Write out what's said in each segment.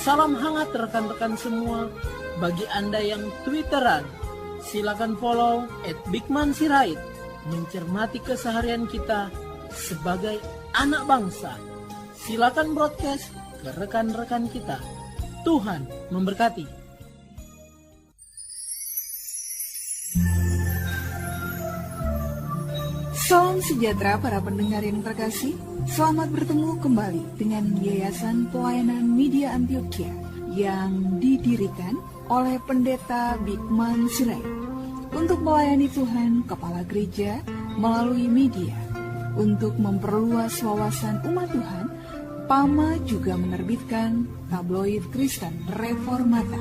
Salam hangat rekan-rekan semua. Bagi Anda yang Twitteran, silakan follow @bigmansirait. Mencermati keseharian kita sebagai anak bangsa. Silakan broadcast ke rekan-rekan kita. Tuhan memberkati. Salam sejahtera para pendengar yang terkasih. Selamat bertemu kembali dengan Yayasan Pelayanan Media Antioquia yang didirikan oleh Pendeta Bigman Sirait untuk melayani Tuhan Kepala Gereja melalui media. Untuk memperluas wawasan umat Tuhan, PAMA juga menerbitkan tabloid Kristen Reformata,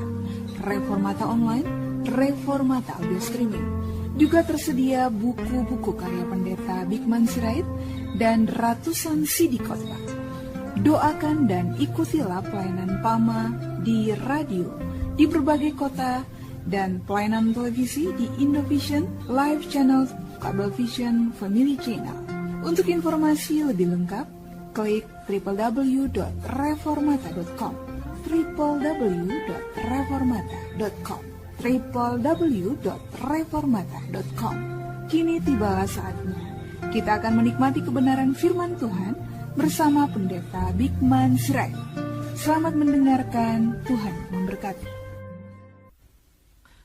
Reformata Online, Reformata Audio Streaming. Juga tersedia buku-buku karya Pendeta Bigman Sirait dan ratusan CD khotbah. Doakan dan ikutilah pelayanan PAMA di radio di berbagai kota dan pelayanan televisi di Indovision, Live Channel, Cablevision, Family Channel. Untuk informasi lebih lengkap, klik www.reformata.com www.reformata.com www.reformata.com. Kini tibalah saatnya kita akan menikmati kebenaran firman Tuhan bersama Pendeta Bigman Sirait. Selamat mendengarkan, Tuhan memberkati.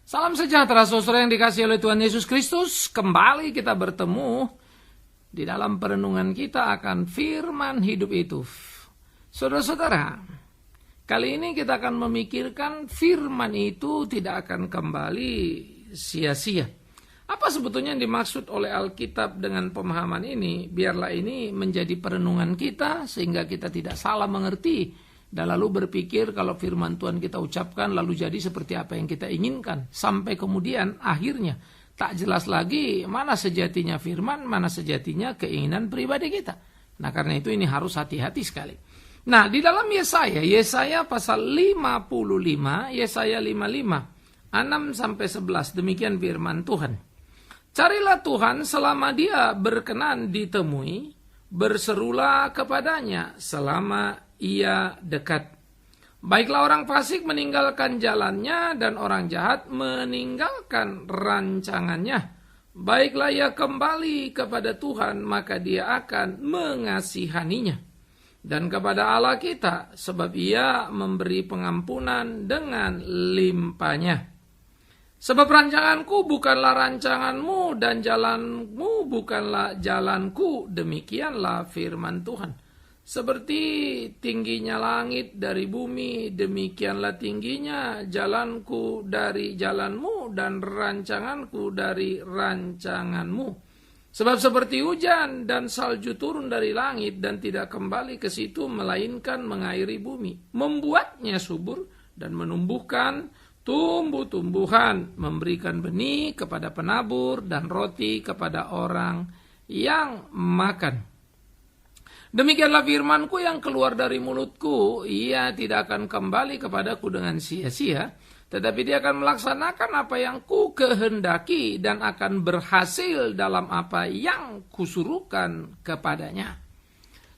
Salam sejahtera saudara yang dikasihi oleh Tuhan Yesus Kristus. Kembali kita bertemu di dalam perenungan kita akan firman hidup itu. Saudara-saudara, kali ini kita akan memikirkan firman itu tidak akan kembali sia-sia. Apa sebetulnya yang dimaksud oleh Alkitab dengan pemahaman ini? Biarlah ini menjadi perenungan kita sehingga kita tidak salah mengerti dan lalu berpikir kalau firman Tuhan kita ucapkan lalu jadi seperti apa yang kita inginkan. Sampai kemudian akhirnya tak jelas lagi mana sejatinya firman, mana sejatinya keinginan pribadi kita. Nah karena itu ini harus hati-hati sekali. Nah, di dalam Yesaya pasal 55, Yesaya 55, 6-11, demikian firman Tuhan. Carilah Tuhan selama dia berkenan ditemui, berserulah kepadanya selama ia dekat. Baiklah orang fasik meninggalkan jalannya dan orang jahat meninggalkan rancangannya. Baiklah ia kembali kepada Tuhan, maka dia akan mengasihaninya. Dan kepada Allah kita, sebab ia memberi pengampunan dengan limpahnya. Sebab rancanganku bukanlah rancanganmu, dan jalanmu bukanlah jalanku, demikianlah firman Tuhan. Seperti tingginya langit dari bumi, demikianlah tingginya jalanku dari jalanmu, dan rancanganku dari rancanganmu. Sebab seperti hujan dan salju turun dari langit dan tidak kembali ke situ melainkan mengairi bumi, membuatnya subur dan menumbuhkan tumbuh-tumbuhan, memberikan benih kepada penabur dan roti kepada orang yang makan. Demikianlah firmanku yang keluar dari mulutku, ia tidak akan kembali kepadaku dengan sia-sia, tetapi dia akan melaksanakan apa yang ku kehendaki dan akan berhasil dalam apa yang kusuruhkan kepadanya.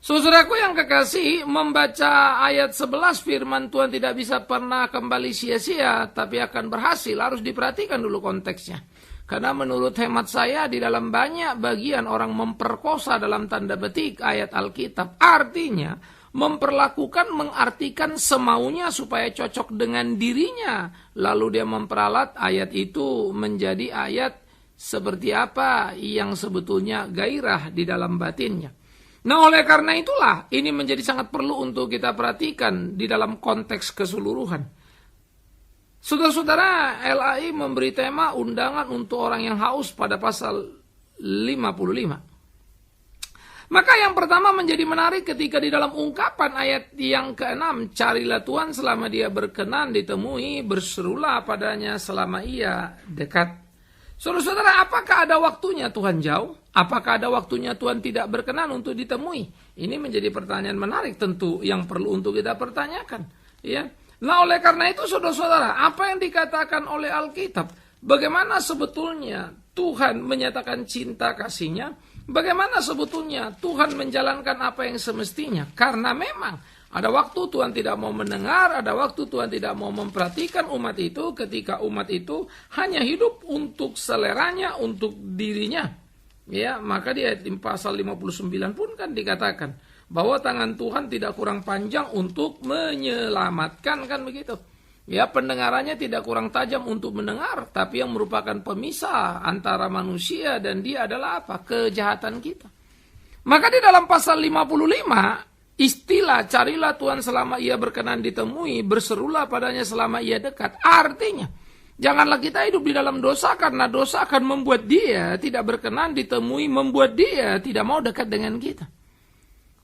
Saudaraku yang kekasih, membaca ayat 11 firman Tuhan tidak bisa pernah kembali sia-sia, tapi akan berhasil. Harus diperhatikan dulu konteksnya. Karena menurut hemat saya di dalam banyak bagian orang memperkosa dalam tanda petik ayat Alkitab. Artinya memperlakukan, mengartikan semaunya supaya cocok dengan dirinya. Lalu dia memperalat ayat itu menjadi ayat seperti apa yang sebetulnya gairah di dalam batinnya. Nah oleh karena itulah ini menjadi sangat perlu untuk kita perhatikan di dalam konteks keseluruhan. Saudara-saudara, LAI memberi tema undangan untuk orang yang haus pada pasal 55. Maka yang pertama menjadi menarik ketika di dalam ungkapan ayat yang ke-6, carilah Tuhan selama dia berkenan ditemui, berserulah padanya selama ia dekat. Saudara-saudara, apakah ada waktunya Tuhan jauh? Apakah ada waktunya Tuhan tidak berkenan untuk ditemui? Ini menjadi pertanyaan menarik tentu yang perlu untuk kita pertanyakan. Ya. Nah oleh karena itu saudara-saudara, apa yang dikatakan oleh Alkitab? Bagaimana sebetulnya Tuhan menyatakan cinta kasih-Nya Bagaimana sebetulnya Tuhan menjalankan apa yang semestinya? Karena memang ada waktu Tuhan tidak mau mendengar, ada waktu Tuhan tidak mau memperhatikan umat itu ketika umat itu hanya hidup untuk seleranya, untuk dirinya. Ya, maka di ayat pasal 59 pun kan dikatakan bahwa tangan Tuhan tidak kurang panjang untuk menyelamatkan, kan begitu. Ya, pendengarannya tidak kurang tajam untuk mendengar, tapi yang merupakan pemisah antara manusia dan dia adalah apa? Kejahatan kita. Maka di dalam pasal 55, istilah carilah Tuhan selama ia berkenan ditemui, berserulah padanya selama ia dekat. Artinya, janganlah kita hidup di dalam dosa, karena dosa akan membuat dia tidak berkenan ditemui, membuat dia tidak mau dekat dengan kita.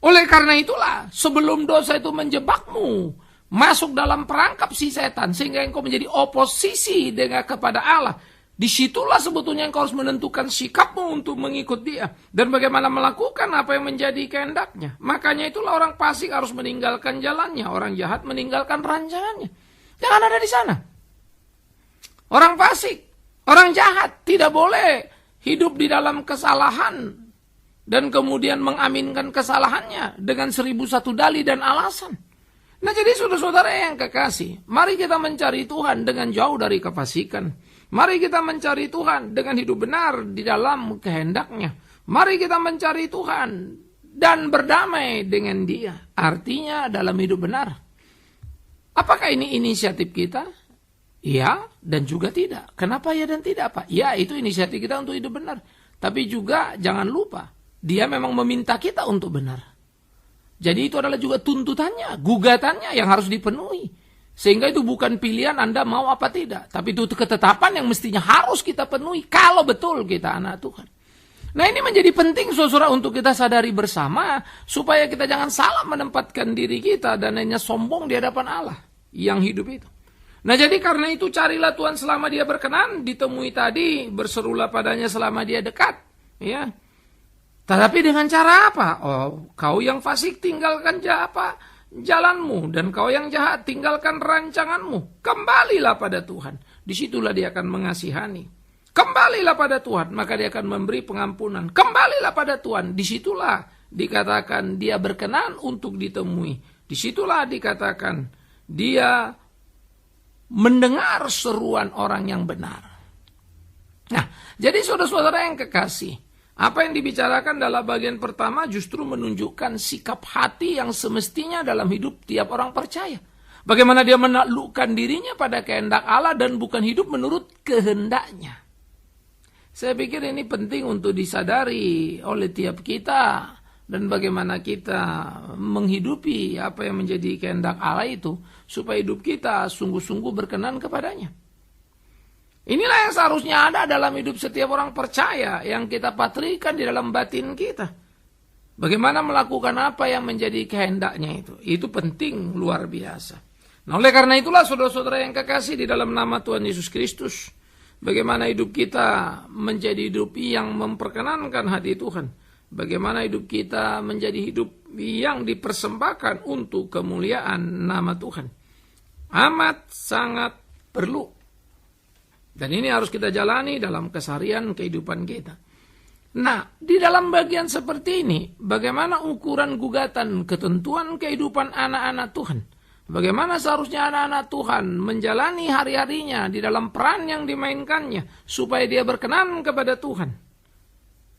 Oleh karena itulah, sebelum dosa itu menjebakmu, masuk dalam perangkap si setan, sehingga engkau menjadi oposisi dengan kepada Allah, disitulah sebetulnya engkau harus menentukan sikapmu untuk mengikut dia, dan bagaimana melakukan apa yang menjadi kehendaknya. Makanya itulah orang fasik harus meninggalkan jalannya, orang jahat meninggalkan rancangannya. Jangan ada di sana. Orang fasik, orang jahat tidak boleh hidup di dalam kesalahan dan kemudian mengaminkan kesalahannya dengan 1001 dalih dan alasan. Nah, jadi saudara-saudara yang kekasih, mari kita mencari Tuhan dengan jauh dari kefasikan. Mari kita mencari Tuhan dengan hidup benar di dalam kehendaknya. Mari kita mencari Tuhan dan berdamai dengan Dia. Artinya dalam hidup benar. Apakah ini inisiatif kita? Ya dan juga tidak. Kenapa ya dan tidak, Pak? Ya, itu inisiatif kita untuk hidup benar. Tapi juga jangan lupa, Dia memang meminta kita untuk benar. Jadi itu adalah juga tuntutannya, gugatannya yang harus dipenuhi. Sehingga itu bukan pilihan Anda mau apa tidak. Tapi itu ketetapan yang mestinya harus kita penuhi kalau betul kita anak Tuhan. Nah, ini menjadi penting saudara untuk kita sadari bersama. Supaya kita jangan salah menempatkan diri kita dan hanya sombong di hadapan Allah yang hidup itu. Nah, jadi karena itu carilah Tuhan selama dia berkenan, ditemui tadi, berserulah padanya selama dia dekat. Ya. Tetapi dengan cara apa? Oh, kau yang fasik tinggalkan jalanmu, dan kau yang jahat tinggalkan rancanganmu. Kembalilah pada Tuhan. Disitulah dia akan mengasihani. Kembalilah pada Tuhan, maka dia akan memberi pengampunan. Kembalilah pada Tuhan. Disitulah dikatakan dia berkenan untuk ditemui. Disitulah dikatakan dia mendengar seruan orang yang benar. Nah, jadi saudara-saudara yang kekasih, apa yang dibicarakan dalam bagian pertama justru menunjukkan sikap hati yang semestinya dalam hidup tiap orang percaya. Bagaimana dia menaklukkan dirinya pada kehendak Allah dan bukan hidup menurut kehendaknya. Saya pikir ini penting untuk disadari oleh tiap kita. Dan bagaimana kita menghidupi apa yang menjadi kehendak Allah itu, supaya hidup kita sungguh-sungguh berkenan kepadanya. Inilah yang seharusnya ada dalam hidup setiap orang percaya yang kita patrikan di dalam batin kita. Bagaimana melakukan apa yang menjadi kehendaknya itu. Itu penting luar biasa. Nah, oleh karena itulah saudara-saudara yang kekasih di dalam nama Tuhan Yesus Kristus, bagaimana hidup kita menjadi hidup yang memperkenankan hati Tuhan. Bagaimana hidup kita menjadi hidup yang dipersembahkan untuk kemuliaan nama Tuhan. Amat sangat perlu. Dan ini harus kita jalani dalam keseharian kehidupan kita. Nah, di dalam bagian seperti ini, bagaimana ukuran gugatan ketentuan kehidupan anak-anak Tuhan? Bagaimana seharusnya anak-anak Tuhan menjalani hari-harinya di dalam peran yang dimainkannya, supaya dia berkenan kepada Tuhan?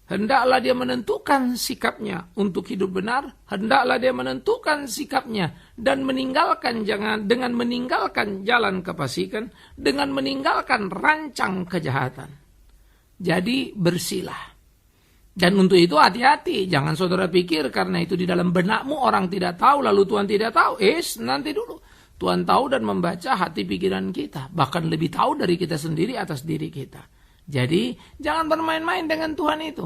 Hendaklah dia menentukan sikapnya untuk hidup benar. Hendaklah dia menentukan sikapnya dan meninggalkan dengan meninggalkan jalan kefasikan, dengan meninggalkan rancang kejahatan. Jadi bersihlah. Dan untuk itu hati-hati. Jangan saudara pikir karena itu di dalam benakmu orang tidak tahu lalu Tuhan tidak tahu. Nanti dulu. Tuhan tahu dan membaca hati pikiran kita. Bahkan lebih tahu dari kita sendiri atas diri kita. Jadi jangan bermain-main dengan Tuhan itu.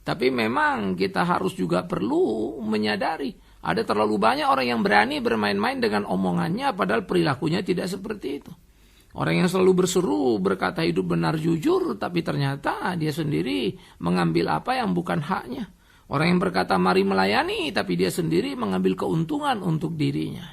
Tapi memang kita harus juga perlu menyadari ada terlalu banyak orang yang berani bermain-main dengan omongannya padahal perilakunya tidak seperti itu. Orang yang selalu berseru berkata hidup benar jujur tapi ternyata dia sendiri mengambil apa yang bukan haknya. Orang yang berkata mari melayani tapi dia sendiri mengambil keuntungan untuk dirinya.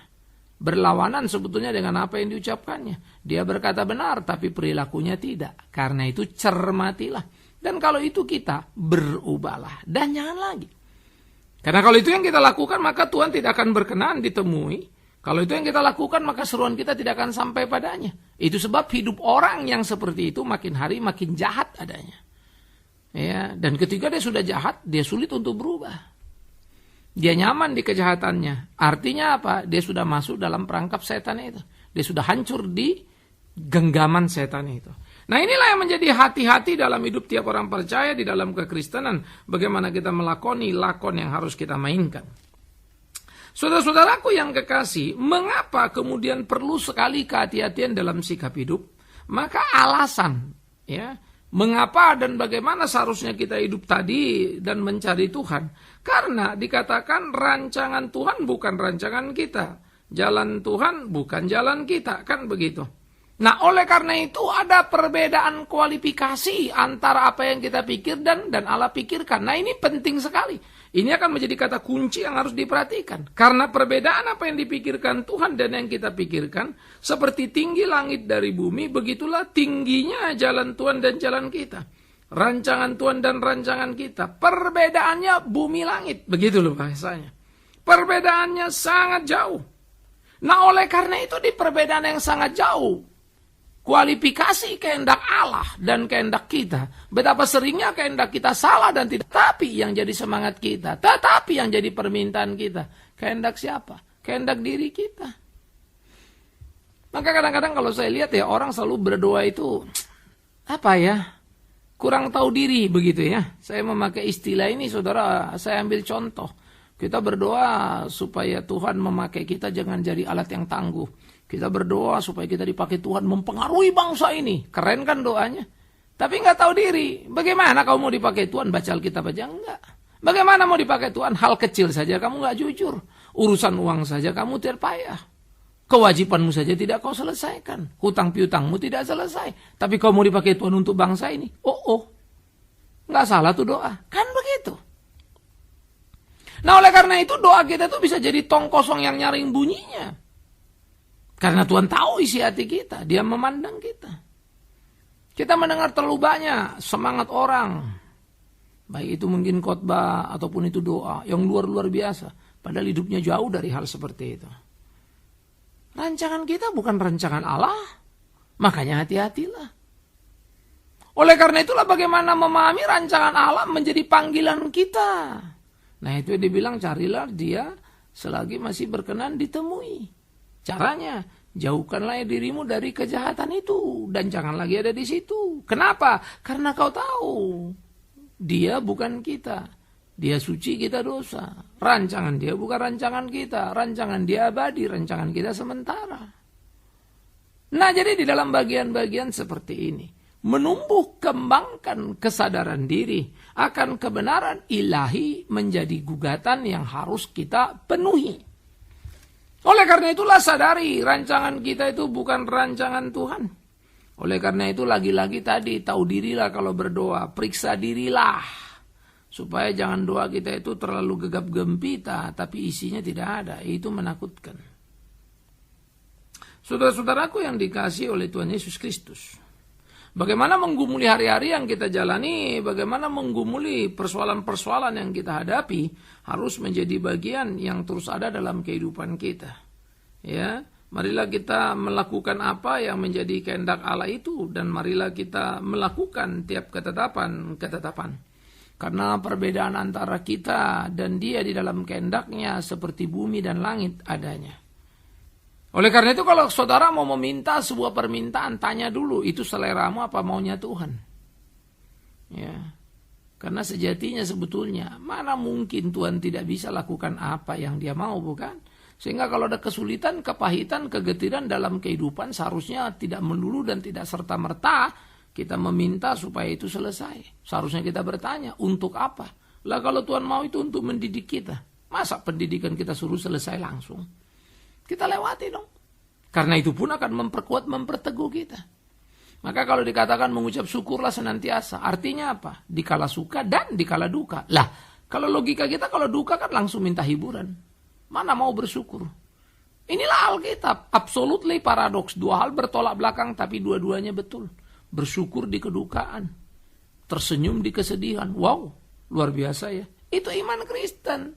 Berlawanan sebetulnya dengan apa yang diucapkannya. Dia berkata benar tapi perilakunya tidak. Karena itu cermatilah. Dan kalau itu kita berubahlah dan jangan lagi. Karena kalau itu yang kita lakukan maka Tuhan tidak akan berkenan ditemui. Kalau itu yang kita lakukan maka seruan kita tidak akan sampai padanya. Itu sebab hidup orang yang seperti itu makin hari makin jahat adanya. Ya, dan ketika dia sudah jahat, dia sulit untuk berubah. Dia nyaman di kejahatannya. Artinya apa? Dia sudah masuk dalam perangkap setan itu. Dia sudah hancur di genggaman setan itu. Nah, inilah yang menjadi hati-hati dalam hidup tiap orang percaya di dalam kekristenan. Bagaimana kita melakoni lakon yang harus kita mainkan. Saudara-saudaraku yang kekasih, mengapa kemudian perlu sekali kehati-hatian dalam sikap hidup? Maka alasan, ya, mengapa dan bagaimana seharusnya kita hidup tadi dan mencari Tuhan. Karena dikatakan rancangan Tuhan bukan rancangan kita. Jalan Tuhan bukan jalan kita, kan begitu. Nah, oleh karena itu ada perbedaan kualifikasi antara apa yang kita pikir dan Allah pikirkan. Nah, ini penting sekali. Ini akan menjadi kata kunci yang harus diperhatikan. Karena perbedaan apa yang dipikirkan Tuhan dan yang kita pikirkan, seperti tinggi langit dari bumi, begitulah tingginya jalan Tuhan dan jalan kita. Rancangan Tuhan dan rancangan kita. Perbedaannya bumi langit. Begitu loh bahasanya. Perbedaannya sangat jauh. Nah, oleh karena itu di perbedaan yang sangat jauh, kualifikasi kehendak Allah dan kehendak kita. Betapa seringnya kehendak kita salah dan tidak. Tapi yang jadi semangat kita. Tetapi yang jadi permintaan kita. Kehendak siapa? Kehendak diri kita. Maka kadang-kadang kalau saya lihat ya, orang selalu berdoa itu, apa ya, kurang tahu diri begitu ya. Saya memakai istilah ini, saudara, saya ambil contoh. Kita berdoa supaya Tuhan memakai kita jangan jadi alat yang tangguh. Kita berdoa supaya kita dipakai Tuhan mempengaruhi bangsa ini. Keren kan doanya? Tapi nggak tahu diri. Bagaimana kamu mau dipakai Tuhan? Baca Alkitab aja enggak. Bagaimana mau dipakai Tuhan? Hal kecil saja kamu nggak jujur. Urusan uang saja kamu terpayah. Kewajibanmu saja tidak kau selesaikan. Hutang piutangmu tidak selesai. Tapi kau mau dipakai Tuhan untuk bangsa ini? Nggak salah tuh doa. Kan begitu. Nah, oleh karena itu doa kita tuh bisa jadi tong kosong yang nyaring bunyinya. Karena Tuhan tahu isi hati kita. Dia memandang kita. Kita mendengar terlalu banyak semangat orang. Baik itu mungkin khotbah ataupun itu doa. Yang luar biasa. Padahal hidupnya jauh dari hal seperti itu. Rancangan kita bukan rancangan Allah. Makanya hati-hatilah. Oleh karena itulah bagaimana memahami rancangan Allah menjadi panggilan kita. Nah, itu dibilang carilah dia selagi masih berkenan ditemui. Caranya, jauhkanlah dirimu dari kejahatan itu dan jangan lagi ada di situ. Kenapa? Karena kau tahu dia bukan kita. Dia suci, kita dosa. Rancangan dia bukan rancangan kita. Rancangan dia abadi, rancangan kita sementara. Nah, jadi di dalam bagian-bagian seperti ini, menumbuh kembangkan kesadaran diri akan kebenaran ilahi menjadi gugatan yang harus kita penuhi. Oleh karena itulah sadari rancangan kita itu bukan rancangan Tuhan. Oleh karena itu lagi-lagi tadi tahu dirilah kalau berdoa, periksa dirilah. Supaya jangan doa kita itu terlalu gegap gempita tapi isinya tidak ada, itu menakutkan. Saudara-saudaraku yang dikasihi oleh Tuhan Yesus Kristus. Bagaimana menggumuli hari-hari yang kita jalani, bagaimana menggumuli persoalan-persoalan yang kita hadapi, harus menjadi bagian yang terus ada dalam kehidupan kita. Ya, marilah kita melakukan apa yang menjadi kehendak Allah itu, dan marilah kita melakukan tiap ketetapan. Karena perbedaan antara kita dan dia di dalam kehendaknya seperti bumi dan langit adanya. Oleh karena itu kalau saudara mau meminta sebuah permintaan, tanya dulu itu seleramu apa maunya Tuhan. Ya. Karena sejatinya sebetulnya mana mungkin Tuhan tidak bisa lakukan apa yang dia mau, bukan? Sehingga kalau ada kesulitan, kepahitan, kegetiran dalam kehidupan seharusnya tidak melulu dan tidak serta-merta kita meminta supaya itu selesai. Seharusnya kita bertanya, untuk apa? Lah kalau Tuhan mau itu untuk mendidik kita. Masa pendidikan kita suruh selesai langsung? Kita lewati dong. Karena itu pun akan memperkuat, memperteguh kita. Maka kalau dikatakan mengucap syukurlah senantiasa. Artinya apa? Dikala suka dan dikala duka. Lah, kalau logika kita kalau duka kan langsung minta hiburan. Mana mau bersyukur? Inilah Alkitab. Absolutely paradoks. Dua hal bertolak belakang tapi dua-duanya betul. Bersyukur di kedukaan. tersenyum di kesedihan. Wow, luar biasa ya. Itu iman Kristen.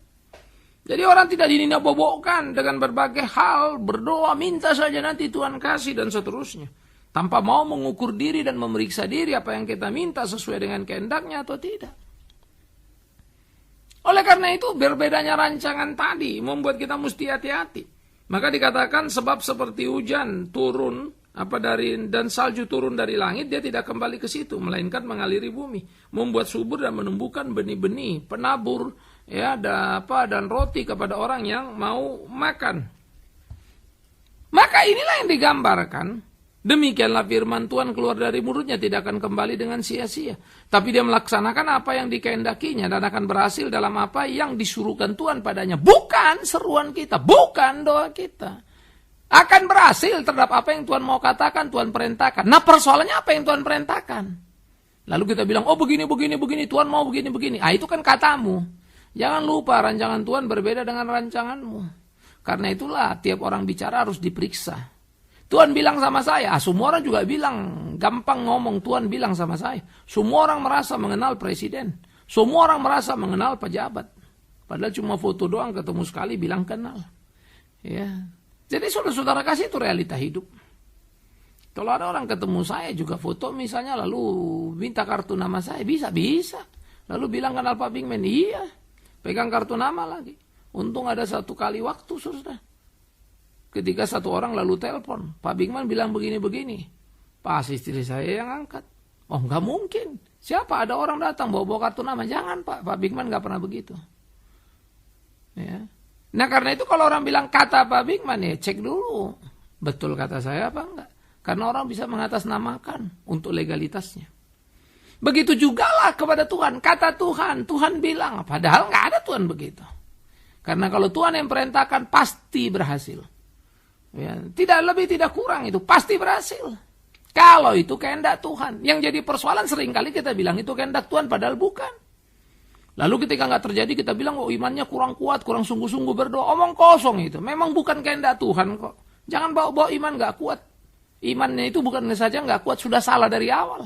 Jadi orang tidak dinina-bobokkan dengan berbagai hal, berdoa, minta saja nanti Tuhan kasih dan seterusnya. Tanpa mau mengukur diri dan memeriksa diri apa yang kita minta sesuai dengan kehendaknya atau tidak. Oleh karena itu berbedanya rancangan tadi membuat kita mesti hati-hati. Maka dikatakan sebab seperti hujan turun dan salju turun dari langit, dia tidak kembali ke situ melainkan mengaliri bumi, membuat subur dan menumbuhkan benih-benih, penabur dan roti kepada orang yang mau makan. Maka inilah yang digambarkan. Demikianlah firman Tuhan keluar dari mulutnya tidak akan kembali dengan sia-sia. Tapi dia melaksanakan apa yang dikehendakinya dan akan berhasil dalam apa yang disuruhkan Tuhan padanya. Bukan seruan kita, bukan doa kita. Akan berhasil terhadap apa yang Tuhan mau katakan, Tuhan perintahkan. Nah persoalannya apa yang Tuhan perintahkan? Lalu kita bilang, oh begini, Tuhan mau begini. Itu kan katamu. Jangan lupa rancangan Tuhan berbeda dengan rancanganmu. Karena itulah tiap orang bicara harus diperiksa. Tuhan bilang sama saya, semua orang juga bilang, gampang ngomong, Tuhan bilang sama saya. Semua orang merasa mengenal presiden. Semua orang merasa mengenal pejabat. Padahal cuma foto doang, ketemu sekali, bilang kenal. Ya. Jadi saudara-saudara kasih itu realita hidup. Kalau ada orang ketemu saya juga foto misalnya, lalu minta kartu nama saya, bisa. Lalu bilang kenal Pak Bigman, iya. Pegang kartu nama lagi. Untung ada satu kali waktu, saudara. Ketika satu orang lalu telepon, Pak Bigman bilang begini-begini. Pas istri saya yang angkat. Oh nggak mungkin. Siapa ada orang datang bawa kartu nama? Jangan Pak Bigman nggak pernah begitu. Ya. Nah karena itu kalau orang bilang kata Pak Bigman ya cek dulu. Betul kata saya apa enggak? Karena orang bisa mengatasnamakan untuk legalitasnya. Begitu juga lah kepada Tuhan. Kata Tuhan, Tuhan bilang. Padahal nggak ada Tuhan begitu. Karena kalau Tuhan yang perintahkan pasti berhasil. Ya, tidak lebih tidak kurang itu pasti berhasil. Kalau itu kehendak Tuhan. Yang jadi persoalan seringkali kita bilang itu kehendak Tuhan padahal bukan. Lalu ketika nggak terjadi kita bilang oh imannya kurang kuat, kurang sungguh-sungguh berdoa. Omong kosong itu. Memang bukan kehendak Tuhan kok. Jangan bawa-bawa iman nggak kuat. Imannya itu bukan saja nggak kuat, sudah salah dari awal.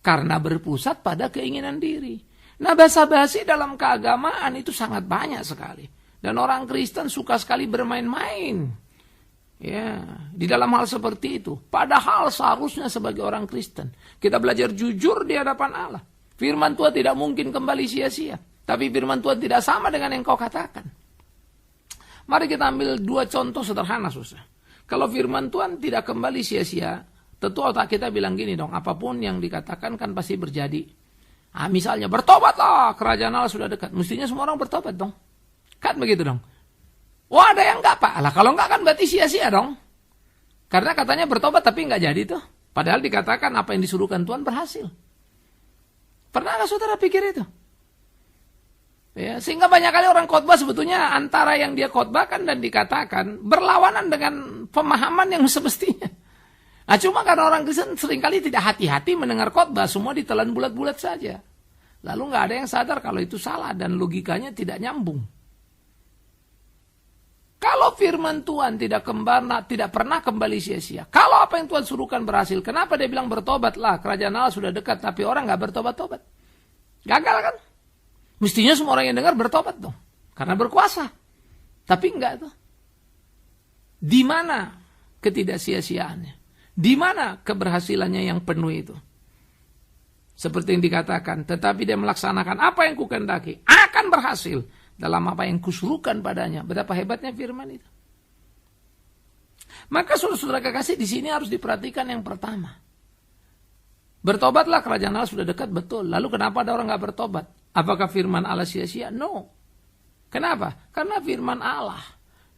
Karena berpusat pada keinginan diri. Nah basa-basi dalam keagamaan itu sangat banyak sekali. Dan orang Kristen suka sekali bermain-main. Ya, di dalam hal seperti itu. Padahal seharusnya sebagai orang Kristen kita belajar jujur di hadapan Allah. Firman Tuhan tidak mungkin kembali sia-sia. Tapi firman Tuhan tidak sama dengan yang kau katakan. Mari kita ambil dua contoh sederhana susah. Kalau firman Tuhan tidak kembali sia-sia, tentu otak kita bilang gini dong, apapun yang dikatakan kan pasti berjadi. Misalnya bertobatlah, kerajaan Allah sudah dekat. Mestinya semua orang bertobat dong. Kan begitu dong. Wah ada yang enggak Pak. Lah kalau enggak kan berarti sia-sia dong. Karena katanya bertobat tapi enggak jadi tuh. Padahal dikatakan apa yang disuruhkan Tuhan berhasil. Pernah enggak saudara pikir itu? Ya, sehingga banyak kali orang khotbah sebetulnya antara yang dia khotbahkan dan dikatakan berlawanan dengan pemahaman yang semestinya. Nah cuma karena orang Kristen seringkali tidak hati-hati mendengar khotbah, semua ditelan bulat-bulat saja. Lalu enggak ada yang sadar kalau itu salah dan logikanya tidak nyambung. Kalau firman Tuhan tidak pernah kembali sia-sia. Kalau apa yang Tuhan suruhkan berhasil, kenapa dia bilang bertobatlah, kerajaan Allah sudah dekat, tapi orang nggak bertobat-tobat? Gagal kan? Mestinya semua orang yang dengar bertobat dong, karena berkuasa. Tapi enggak tuh. Di mana ketidaksia-siaannya? Di mana keberhasilannya yang penuh itu? Seperti yang dikatakan, tetapi dia melaksanakan apa yang kukehendaki, akan berhasil dalam apa yang kusuruhkan padanya. Betapa hebatnya firman itu. Maka saudara-saudara kekasih di sini harus diperhatikan yang pertama. Bertobatlah kerajaan Allah sudah dekat, betul. Lalu kenapa ada orang nggak bertobat? Apakah firman Allah sia-sia? No. Kenapa? Karena firman Allah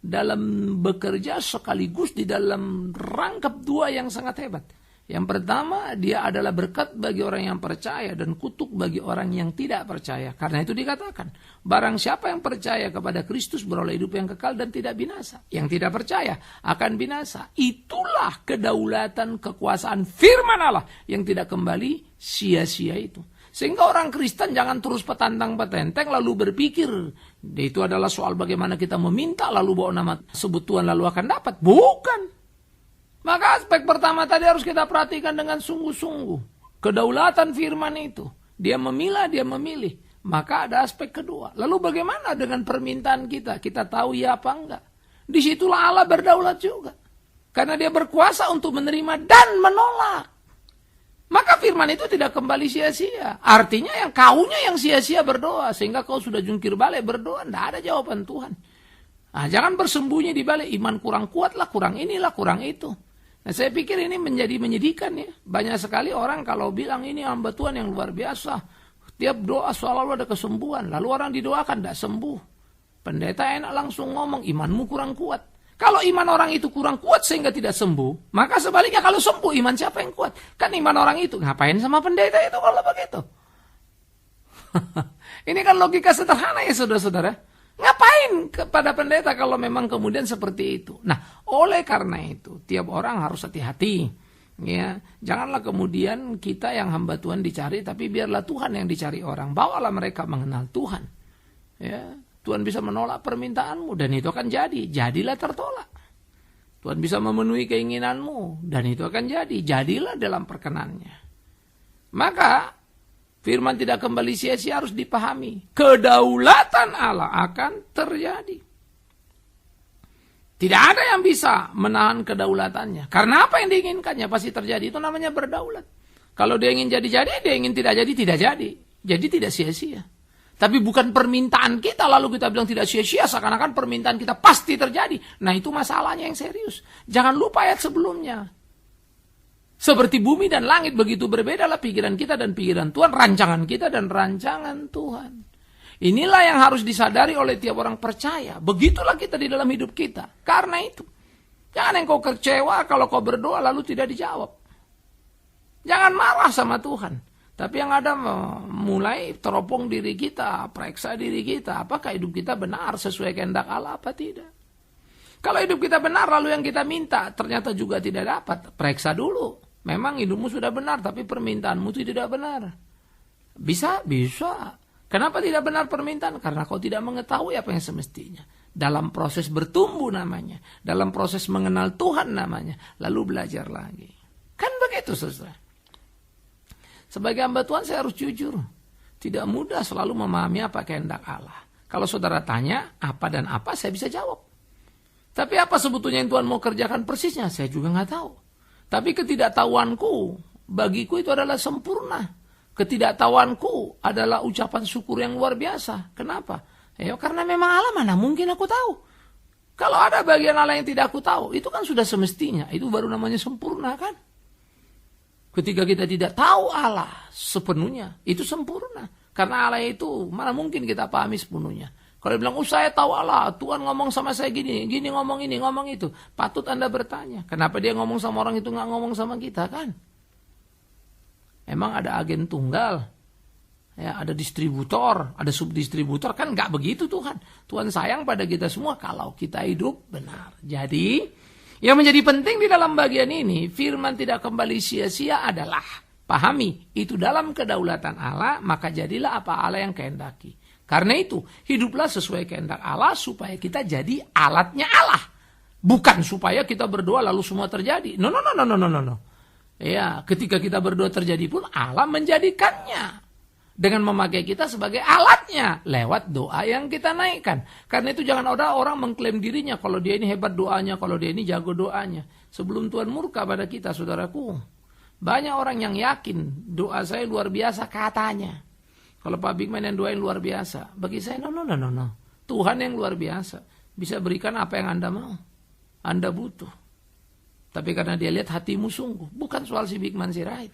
dalam bekerja sekaligus di dalam rangkap dua yang sangat hebat. Yang pertama, dia adalah berkat bagi orang yang percaya dan kutuk bagi orang yang tidak percaya. Karena itu dikatakan, barang siapa yang percaya kepada Kristus beroleh hidup yang kekal dan tidak binasa. Yang tidak percaya akan binasa. Itulah kedaulatan kekuasaan firman Allah yang tidak kembali sia-sia itu. Sehingga orang Kristen jangan terus petantang-petenteng lalu berpikir itu adalah soal bagaimana kita meminta lalu bawa nama sebut Tuhan lalu akan dapat. Bukan. Maka aspek pertama tadi harus kita perhatikan dengan sungguh-sungguh. Kedaulatan firman itu. Dia memilah, dia memilih. Maka ada aspek kedua. Lalu bagaimana dengan permintaan kita? Kita tahu ya apa enggak? Disitulah Allah berdaulat juga. Karena dia berkuasa untuk menerima dan menolak. Maka firman itu tidak kembali sia-sia. Artinya yang kaunya yang sia-sia berdoa. Sehingga kau sudah jungkir balik berdoa. Tidak ada jawaban Tuhan. Nah, jangan bersembunyi di balik iman kurang kuat lah, kurang inilah, kurang itu. Nah, saya pikir ini menjadi menyedihkan ya. Banyak sekali orang kalau bilang ini hamba Tuhan yang luar biasa. Tiap doa selalu ada kesembuhan. Lalu orang didoakan tidak sembuh. Pendeta enak langsung ngomong, imanmu kurang kuat. Kalau iman orang itu kurang kuat sehingga tidak sembuh, maka sebaliknya kalau sembuh, iman siapa yang kuat? Kan iman orang itu. Ngapain sama pendeta itu kalau begitu? Ini kan logika sederhana ya saudara-saudara. Ngapain kepada pendeta kalau memang kemudian seperti itu? Nah, oleh karena itu, tiap orang harus hati-hati. Ya, janganlah kemudian kita yang hamba Tuhan dicari, tapi biarlah Tuhan yang dicari orang. Bawalah mereka mengenal Tuhan. Ya, Tuhan bisa menolak permintaanmu dan itu akan jadi. Jadilah tertolak. Tuhan bisa memenuhi keinginanmu dan itu akan jadi. Jadilah dalam perkenannya. Maka firman tidak kembali sia-sia harus dipahami. Kedaulatan Allah akan terjadi. Tidak ada yang bisa menahan kedaulatannya. Karena apa yang diinginkannya pasti terjadi. Itu namanya berdaulat. Kalau dia ingin jadi-jadi, dia ingin tidak jadi jadi. Jadi tidak sia-sia. Tapi bukan permintaan kita lalu kita bilang tidak sia-sia. Seakan-akan permintaan kita pasti terjadi. Nah itu masalahnya yang serius. Jangan lupa ayat sebelumnya. Seperti bumi dan langit begitu berbedalah pikiran kita dan pikiran Tuhan. Rancangan kita dan rancangan Tuhan. Inilah yang harus disadari oleh tiap orang percaya. Begitulah kita di dalam hidup kita. Karena itu, jangan engkau kecewa kalau kau berdoa lalu tidak dijawab. Jangan marah sama Tuhan. Tapi yang ada mulai teropong diri kita, periksa diri kita. Apakah hidup kita benar sesuai kehendak Allah apa tidak? Kalau hidup kita benar lalu yang kita minta ternyata juga tidak dapat. Periksa dulu. Memang hidupmu sudah benar tapi permintaanmu tidak benar. Bisa. Kenapa tidak benar permintaan? Karena kau tidak mengetahui apa yang semestinya. Dalam proses bertumbuh namanya. Dalam proses mengenal Tuhan namanya. Lalu belajar lagi. Kan begitu saudara. Sebagai hamba Tuhan saya harus jujur. Tidak mudah selalu memahami apa kehendak Allah. Kalau saudara tanya apa dan apa saya bisa jawab. Tapi apa sebetulnya yang Tuhan mau kerjakan persisnya? Saya juga nggak tahu. Tapi ketidaktahuanku bagiku itu adalah sempurna. Ketidaktahuanku adalah ucapan syukur yang luar biasa. Kenapa? Ya, karena memang Allah mana mungkin aku tahu. Kalau ada bagian Allah yang tidak aku tahu, itu kan sudah semestinya. Itu baru namanya sempurna kan? Ketika kita tidak tahu Allah sepenuhnya, itu sempurna. Karena Allah itu mana mungkin kita pahami sepenuhnya. Kalau dia bilang, saya tahu Allah, Tuhan ngomong sama saya gini ngomong ini, ngomong itu. Patut Anda bertanya, kenapa dia ngomong sama orang itu nggak ngomong sama kita kan? Emang ada agen tunggal, ya, ada distributor, ada subdistributor, kan nggak begitu Tuhan. Tuhan sayang pada kita semua kalau kita hidup benar. Jadi, yang menjadi penting di dalam bagian ini, firman tidak kembali sia-sia adalah, pahami, itu dalam kedaulatan Allah, maka jadilah apa Allah yang kehendaki. Karena itu, hiduplah sesuai kehendak Allah supaya kita jadi alatnya Allah. Bukan supaya kita berdoa lalu semua terjadi. No. Ya, ketika kita berdoa terjadi pun Allah menjadikannya dengan memakai kita sebagai alatnya lewat doa yang kita naikkan. Karena itu jangan ada orang mengklaim dirinya kalau dia ini hebat doanya, kalau dia ini jago doanya. Sebelum Tuhan murka pada kita, saudaraku, banyak orang yang yakin doa saya luar biasa katanya. Kalau Pak Bigman yang doain luar biasa, bagi saya no. Tuhan yang luar biasa bisa berikan apa yang Anda mau, Anda butuh. Tapi karena dia lihat hatimu sungguh. Bukan soal si Bigman Sirait.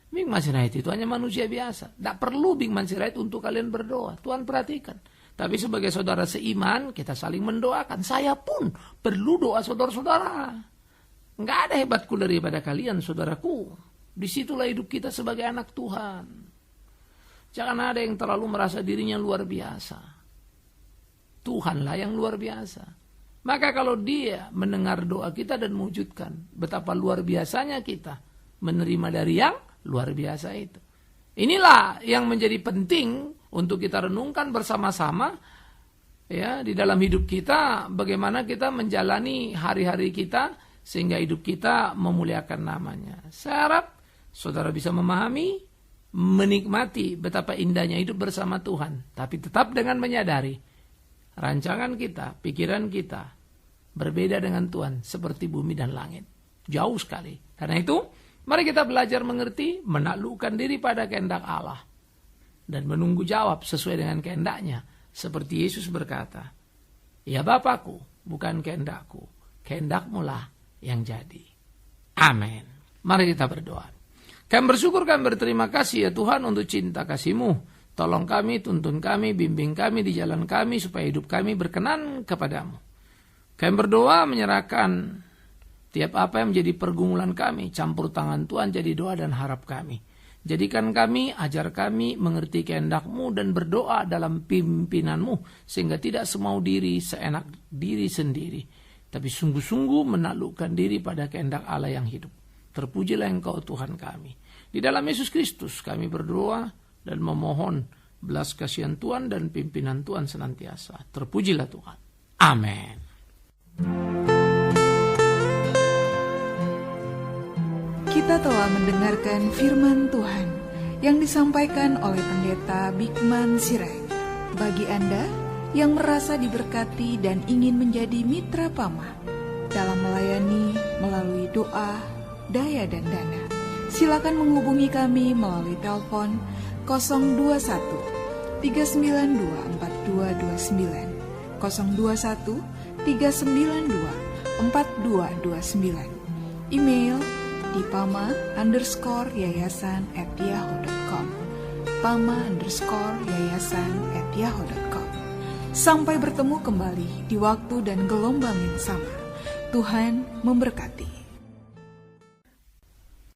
Bigman Sirait itu hanya manusia biasa. Tidak perlu Bigman Sirait untuk kalian berdoa. Tuhan perhatikan. Tapi sebagai saudara seiman, kita saling mendoakan. Saya pun perlu doa saudara-saudara. Nggak ada hebatku daripada kalian, saudaraku. Disitulah hidup kita sebagai anak Tuhan. Jangan ada yang terlalu merasa dirinya luar biasa. Tuhanlah yang luar biasa. Maka kalau dia mendengar doa kita dan mewujudkan betapa luar biasanya kita menerima dari yang luar biasa itu. Inilah yang menjadi penting untuk kita renungkan bersama-sama ya di dalam hidup kita, bagaimana kita menjalani hari-hari kita sehingga hidup kita memuliakan namanya. Saya harap saudara bisa memahami, menikmati betapa indahnya hidup bersama Tuhan, tapi tetap dengan menyadari rancangan kita, pikiran kita berbeda dengan Tuhan seperti bumi dan langit. Jauh sekali. Karena itu, mari kita belajar mengerti, menaklukkan diri pada kehendak Allah, dan menunggu jawab sesuai dengan kehendaknya. Seperti Yesus berkata, "Ya Bapakku, bukan kehendakku, kehendakmu lah yang jadi." Amin. Mari kita berdoa. Kami bersyukur, kami berterima kasih ya Tuhan untuk cinta kasih-Mu. Tolong kami, tuntun kami, bimbing kami di jalan kami, supaya hidup kami berkenan kepadamu. Kami berdoa menyerahkan tiap apa yang menjadi pergumulan kami, campur tangan Tuhan jadi doa dan harap kami. Jadikan kami, ajar kami mengerti kehendak-Mu dan berdoa dalam pimpinan-Mu, sehingga tidak semau diri seenak diri sendiri, tapi sungguh-sungguh menaklukkan diri pada kehendak Allah yang hidup. Terpujilah Engkau Tuhan kami. Di dalam Yesus Kristus kami berdoa dan memohon belas kasihan Tuhan dan pimpinan Tuhan senantiasa. Terpujilah Tuhan. Amin. Kita telah mendengarkan firman Tuhan yang disampaikan oleh Pendeta Bikman Sirait. Bagi Anda yang merasa diberkati dan ingin menjadi mitra Pama dalam melayani melalui doa, daya dan dana, silakan menghubungi kami melalui telepon 021 392 4229, 021 392 4229. Email di pama_yayasan@yahoo.com, pama_yayasan@yahoo.com. Sampai bertemu kembali di waktu dan gelombang yang sama. Tuhan memberkati.